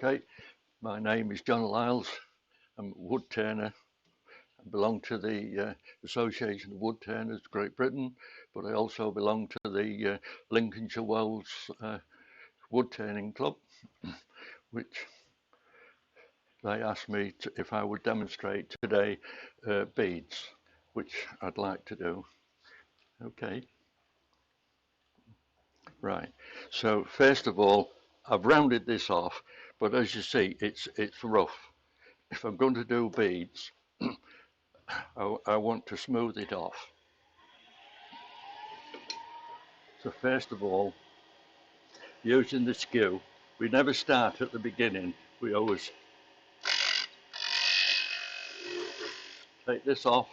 Okay, my name is John Liles. I'm a wood turner. I belong to the Association of Wood Turners, Great Britain, but I also belong to the Lincolnshire Wells Wood Turning Club, which they asked me if I would demonstrate today beads, which I'd like to do. Okay. Right. So first of all, I've rounded this off, but as you see, it's rough. If I'm going to do beads, I want to smooth it off. So first of all, using the skew, we never start at the beginning. We always take this off.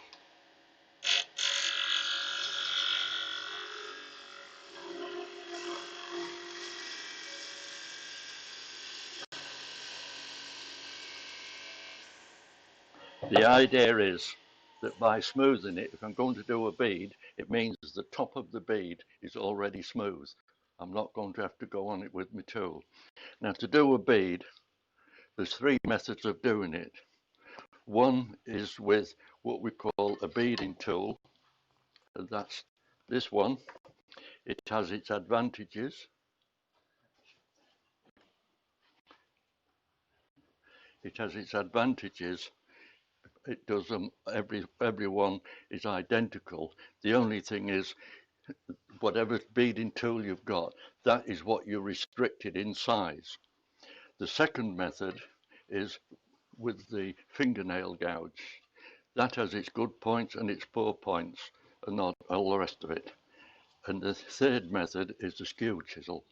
The idea is that by smoothing it, if I'm going to do a bead, it means the top of the bead is already smooth. I'm not going to have to go on it with my tool. Now, to do a bead, there's three methods of doing it. One is with what we call a beading tool, and that's this one. It has its advantages. It has its advantages. It does them, everyone is identical. The only thing is, whatever beading tool you've got, that is what you're restricted in size. The second method is with the fingernail gouge. That has its good points and its poor points, and not all the rest of it. And the third method is the skew chisel.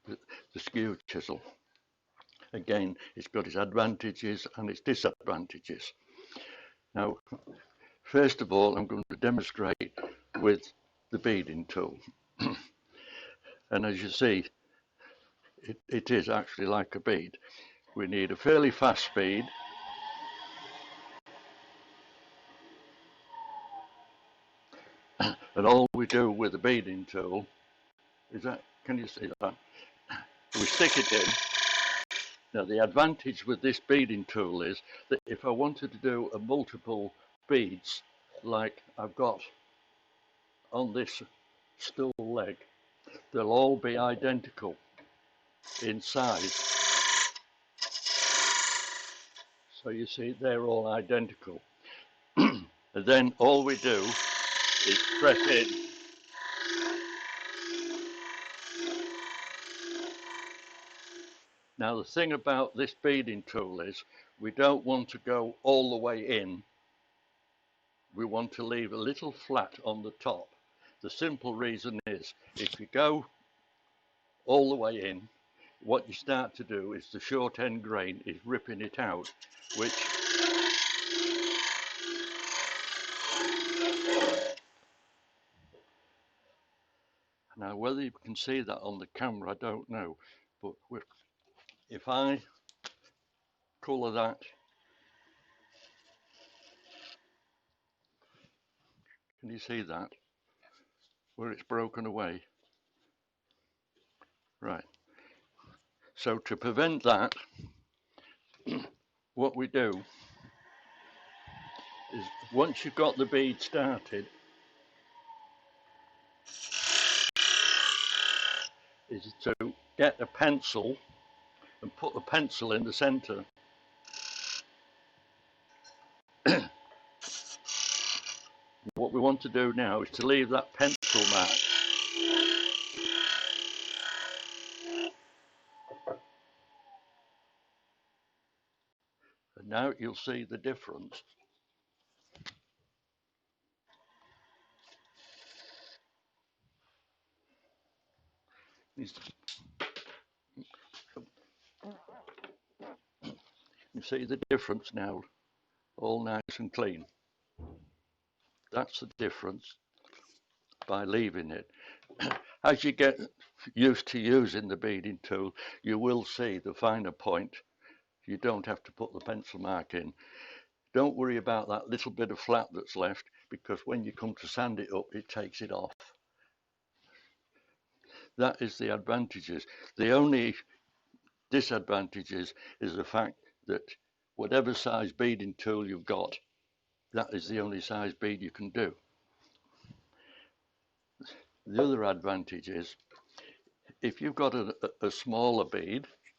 The skew chisel. Again, it's got its advantages and its disadvantages. Now, first of all, I'm going to demonstrate with the beading tool. And as you see, it is actually like a bead. We need a fairly fast speed. And all we do with the beading tool is that, can you see that? We stick it in. Now, the advantage with this beading tool is that if I wanted to do a multiple beads, like I've got on this stool leg, they'll all be identical in size. So you see, they're all identical. And then all we do is press in. Now, the thing about this beading tool is we don't want to go all the way in. We want to leave a little flat on the top. The simple reason is if you go all the way in, what you start to do is the short end grain is ripping it out, which now whether you can see that on the camera, I don't know, but if I colour that, can you see that where it's broken away? Right. So to prevent that, what we do is once you've got the bead started, is to get a pencil and put the pencil in the centre. What we want to do now is to leave that pencil mark. And now you'll see the difference. You see the difference now, all nice and clean. That's the difference by leaving it. As you get used to using the beading tool, you will see the finer point. You don't have to put the pencil mark in. Don't worry about that little bit of flat that's left, because when you come to sand it up, it takes it off. That is the advantages. The only disadvantages is the fact that whatever size beading tool you've got, that is the only size bead you can do. The other advantage is if you've got a smaller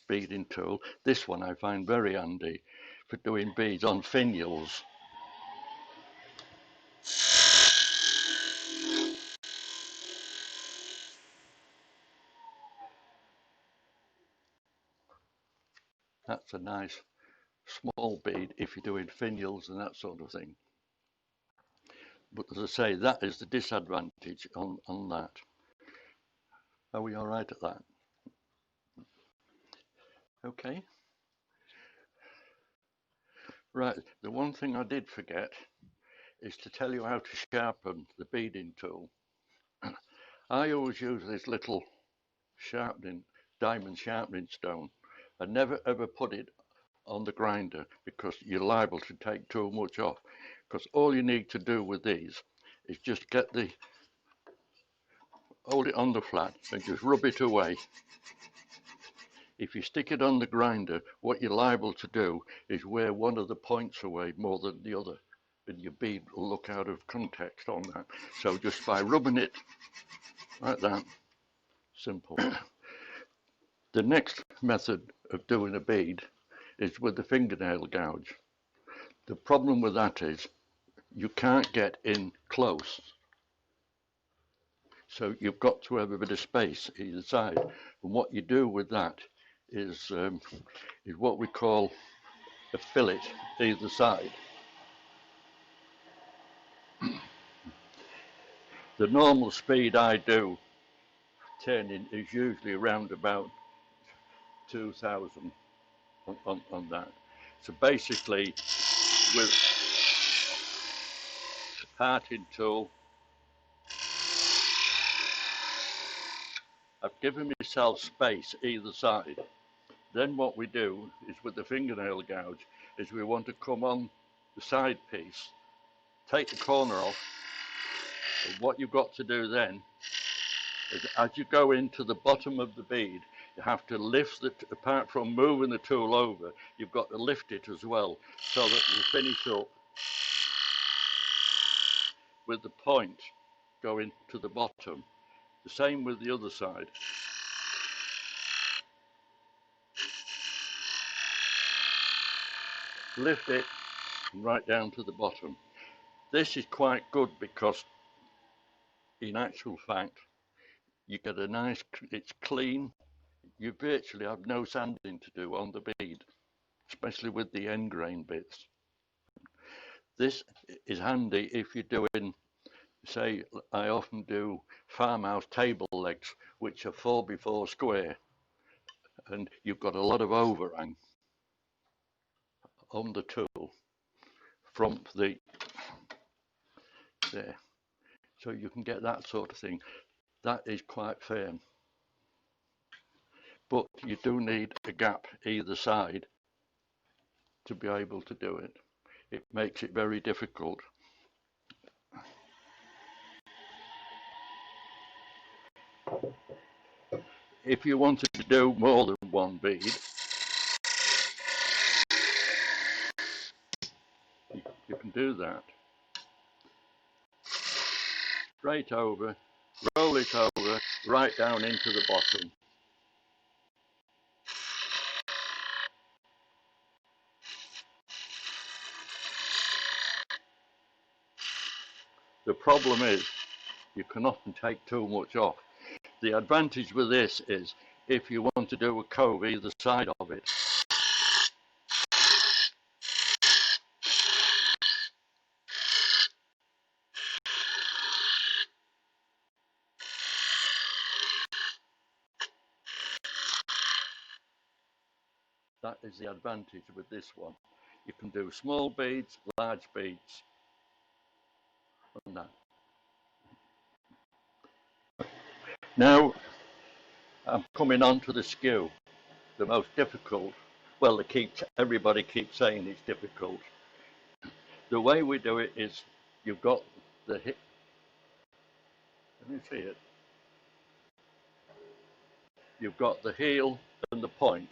beading tool, this one I find very handy for doing beads on finials. That's a nice small bead if you're doing finials and that sort of thing. But as I say, that is the disadvantage on that. Are we all right at that? Okay. Right, the one thing I did forget is to tell you how to sharpen the beading tool. I always use this little diamond sharpening stone. I never ever put it on the grinder because you're liable to take too much off. Because all you need to do with these is just hold it on the flat and just rub it away. If you stick it on the grinder, what you're liable to do is wear one of the points away more than the other, and your bead will look out of context on that. So just by rubbing it like that, simple. The next method of doing a bead is with the fingernail gouge. The problem with that is you can't get in close. So you've got to have a bit of space either side. And what you do with that is what we call a fillet either side. The normal speed I do turning is usually around about 2000 on that. So basically with the parting tool, I've given myself space either side. Then what we do is with the fingernail gouge is we want to come on the side piece, take the corner off, and what you've got to do then is as you go into the bottom of the bead, you have to lift it, apart from moving the tool over, you've got to lift it as well so that you finish up with the point going to the bottom. The same with the other side. Lift it right down to the bottom. This is quite good because in actual fact you get a nice, it's clean, you virtually have no sanding to do on the bead, especially with the end grain bits. This is handy if you're doing, say, I often do farmhouse table legs, which are 4x4 square, and you've got a lot of overhang on the tool from there. So you can get that sort of thing. That is quite firm. But you do need a gap either side to be able to do it. It makes it very difficult. If you wanted to do more than one bead, you can do that. Straight over, roll it over, right down into the bottom. The problem is you can often take too much off. The advantage with this is if you want to do a cove either side of it, that is the advantage with this one. You can do small beads, large beads, and that. Now I'm coming on to the skew, the most difficult. Well, everybody keeps saying it's difficult. The way we do it is you've got the hip. Let me see it. you've got the heel and the point.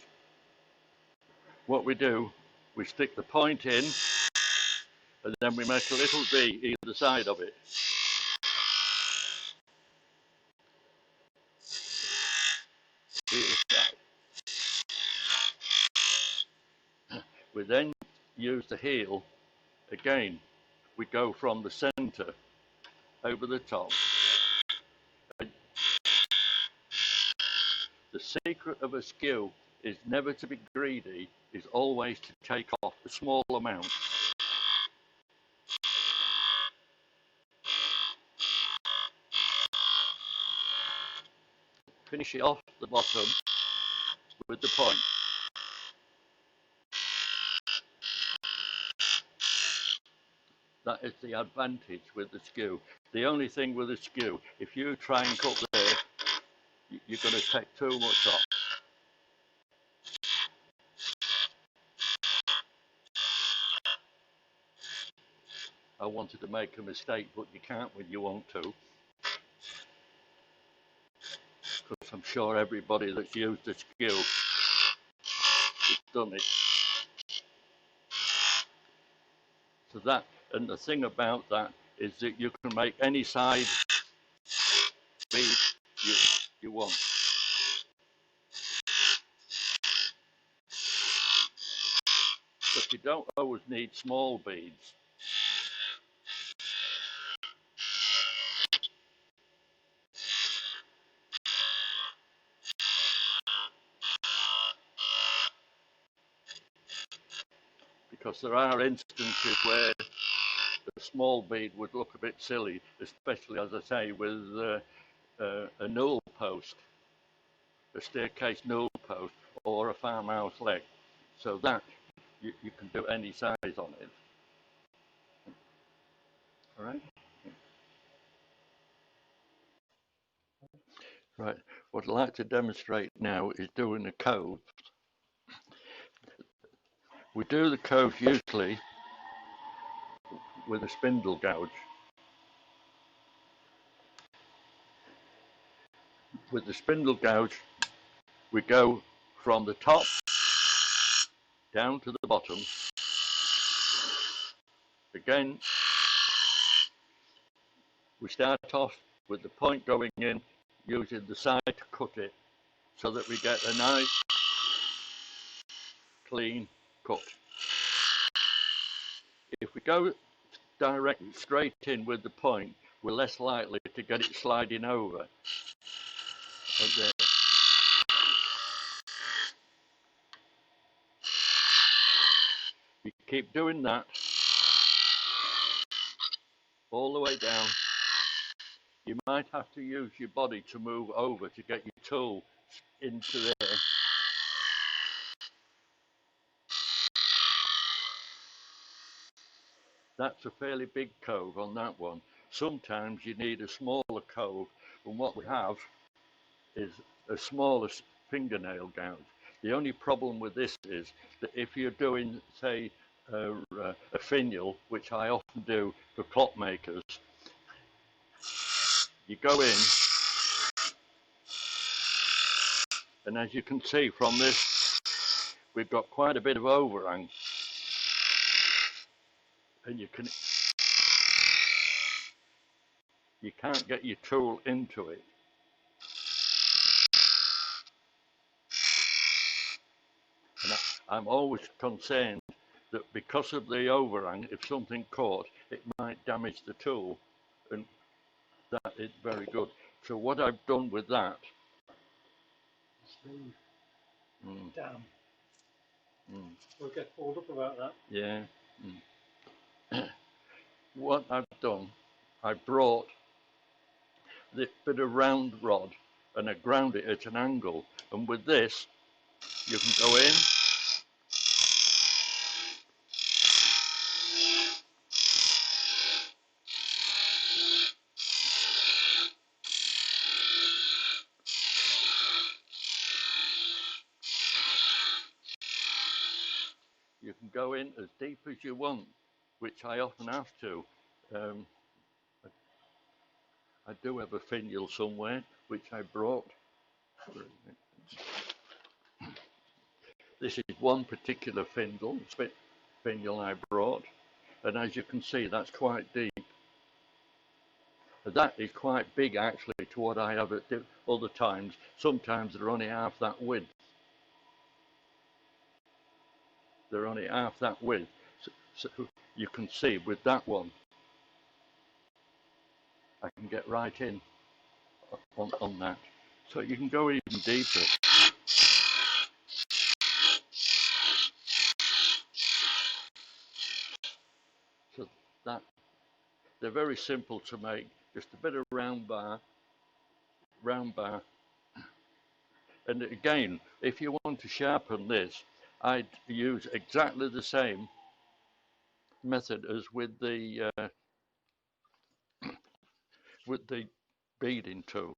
What we do, we stick the point in, and then we make a little V either side of it. Either side. We then use the heel again. We go from the center over the top. The secret of a skew is never to be greedy, is always to take off a small amount. Finish it off the bottom with the point. That is the advantage with the skew. The only thing with the skew, if you try and cut there, you're going to take too much off. I wanted to make a mistake, but you can't when you want to. Because I'm sure everybody that's used the skew has done it. So that, and the thing about that is that you can make any side bead you want. But you don't always need small beads. Because there are instances where a small bead would look a bit silly, especially, as I say, with a newel post, a staircase newel post, or a farmhouse leg. So that you can do any size on it. All right. Right. What I'd like to demonstrate now is doing a cove. We do the cove usually with a spindle gouge. With the spindle gouge, we go from the top down to the bottom. Again, we start off with the point going in, using the side to cut it, so that we get a nice, clean cut. If we go directly straight in with the point, we're less likely to get it sliding over. There. You keep doing that all the way down. You might have to use your body to move over to get your tool into there. That's a fairly big cove on that one. Sometimes you need a smaller cove, and what we have is a smaller fingernail gouge. The only problem with this is that if you're doing, say, a finial, which I often do for clockmakers, you go in, and as you can see from this, we've got quite a bit of overhang, and you can't get your tool into it. And I'm always concerned that because of the overhang, if something caught, it might damage the tool, and that is very good. So what I've done with that, Damn. We'll get pulled up about that. Yeah. What I've done, I brought this bit of round rod and I ground it at an angle, and with this you can go in, as deep as you want, which I often have to. I do have a finial somewhere which I brought. This is one particular finial I brought, and as you can see, that's quite deep. That is quite big actually to what I have at other times. Sometimes they're only half that width. They're only half that width. So you can see with that one, I can get right in on that. So you can go even deeper. So that they're very simple to make. Just a bit of round bar. And again, if you want to sharpen this, I'd use exactly the same method as with the beading tool.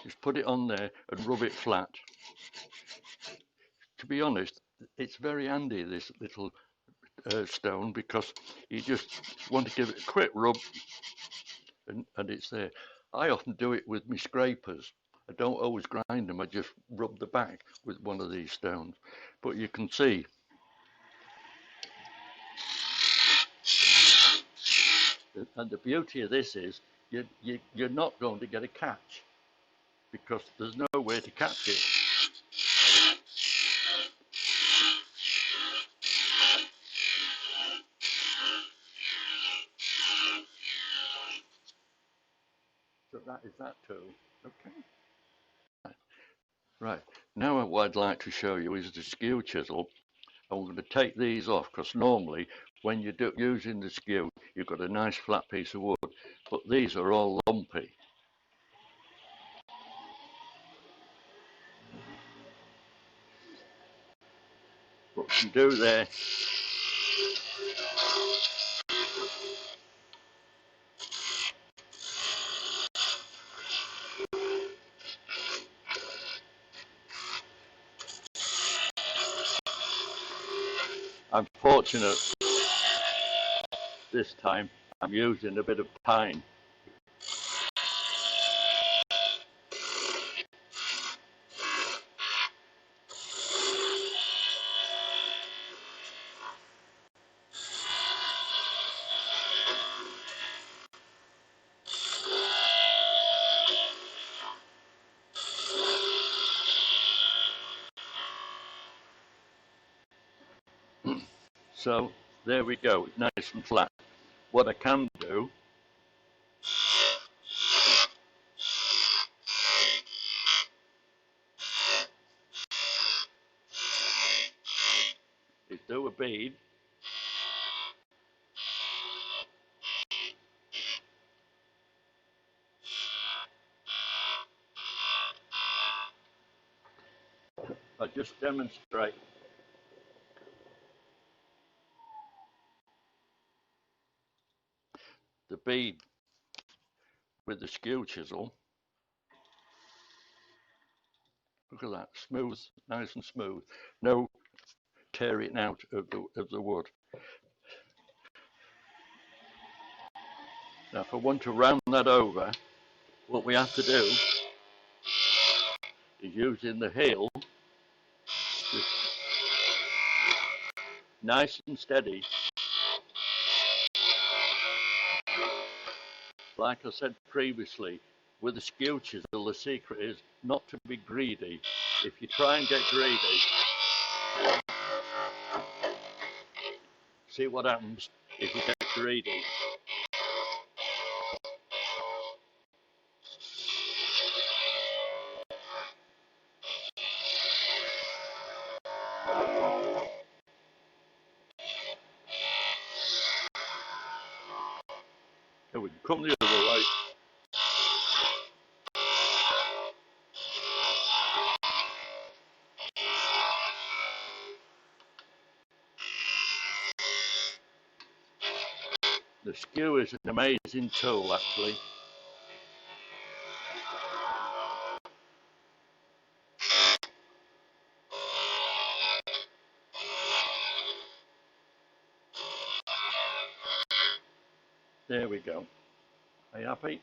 Just put it on there and rub it flat. To be honest, it's very handy, this little stone, because you just want to give it a quick rub and it's there. I often do it with my scrapers. I don't always grind them, I just rub the back with one of these stones. But you can see and the beauty of this is you're not going to get a catch because there's no way to catch it. So that is that tool. Okay. Right. Now what I'd like to show you is the skew chisel. I'm going to take these off because normally when you're using the skew, you've got a nice flat piece of wood, but these are all lumpy. What you can do there I'm fortunate this time I'm using a bit of pine. So there we go, nice and flat. What I can do is do a bead. I'll just demonstrate. The bead with the skew chisel. Look at that, smooth, nice and smooth. No tearing out of the wood. Now if I want to round that over, what we have to do is using the heel, just nice and steady. Like I said previously, with the skew chisel, the secret is not to be greedy. If you try and get greedy, see what happens if you get greedy. Here we come the other way. The skew is an amazing tool, actually. There we go. Are you happy?